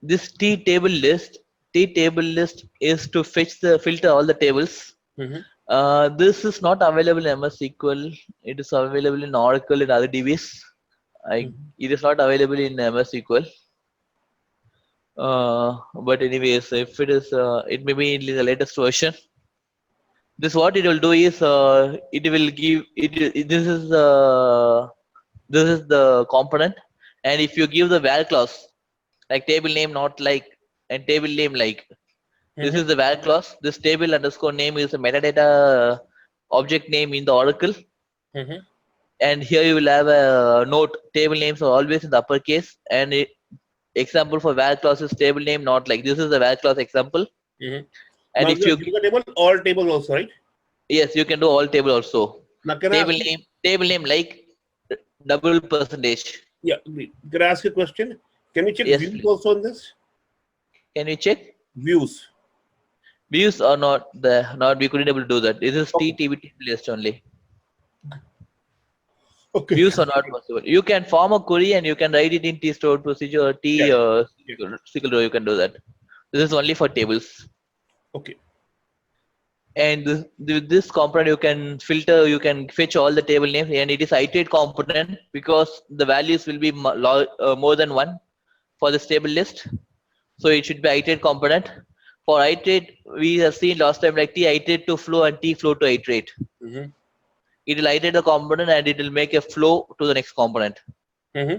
this Ttable list is to filter all the tables. Mhm. This is not available in MS SQL. It is available in Oracle and other DBs. Mhm. It is not available in MS SQL. But anyways, if it is, it may be in the latest version. This what it will do is it will give it. This is the component, and if you give the var clause like table name not like and table name like, this Mhm. is the var clause. This table underscore name is a metadata object name in the Oracle, Mhm. and here you will have a note. Table names are always in the uppercase, and example for var clause is table name not like. This is the var clause example, Mhm. and Now if you are you giving a table, all table also, right? yes, you can do all table also. Now can I ask you? Table name like double percentage. Yeah, can I ask you a question? Can we check Yes, views please. also on this? Can you check Views. views or not? The not we couldn't able to do that. This is Okay. TTBT list only. Okay. Views are not possible. You can form a query and you can write it in T stored procedure or Yeah. T Yeah. SQL row. You can do that. This is only for tables. Okay. And this component you can filter. You can fetch all the table names, and it is iterate component because the values will be more than one for this table list. So it should be iterate component. For iterate, we have seen last time like T iterate to flow and T flow to iterate. Mhm. It will iterate the component and it will make a flow to the next component. Mhm.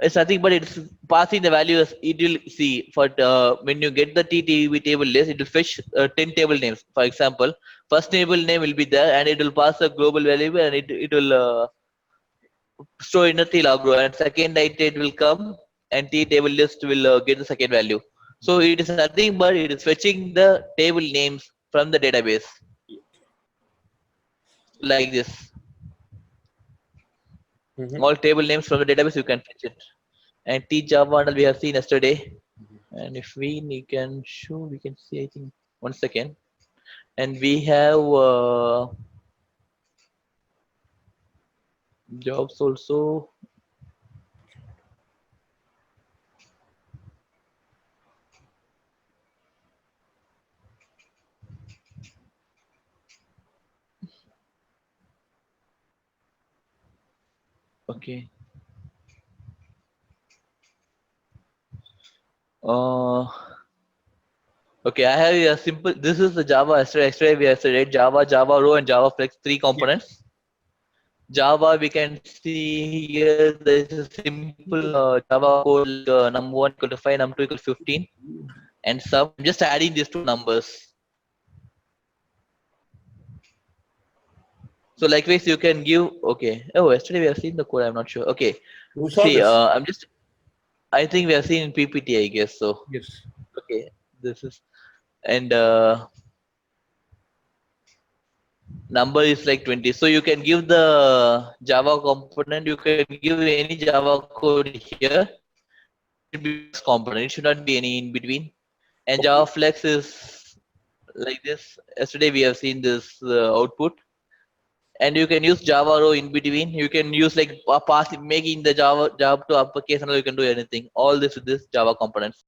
It's nothing but it's passing the values. It will see for when you get the TTV table list, it will fetch 10 table names. For example, first table name will be there and it will pass a global value and it will store in a T log row, and second iterate will come and T table list will get the second value. So it is nothing but it is fetching the table names from the database like this. Mhm. All table names from the database you can fetch it. And T Java we have seen yesterday. And if we can show, we can see. I think 1 second. And we have jobs also. Okay. Uh, okay. I have a simple. This is the Java. Yesterday we have read Java, Java row, and Java Flex, three Yeah. components. Java, we can see here there is a simple Java code like num1 equal to 5, num2 equal to 15, and sum. I'm just adding these two numbers. So likewise, you can give. Okay. Oh, yesterday we have seen the code. I'm not sure. Okay. We saw See, this. I'm just. I think we have seen in PPT. I guess so. Yes. Okay. This is and number is like 20. So you can give the Java component. You can give any Java code here. It should be first component. It should not be any in between. And Java Okay. Flex is like this. Yesterday we have seen this output, and you can use Java row in between. You can use like pass making the Java to uppercase, and you can do anything. All this with this Java components.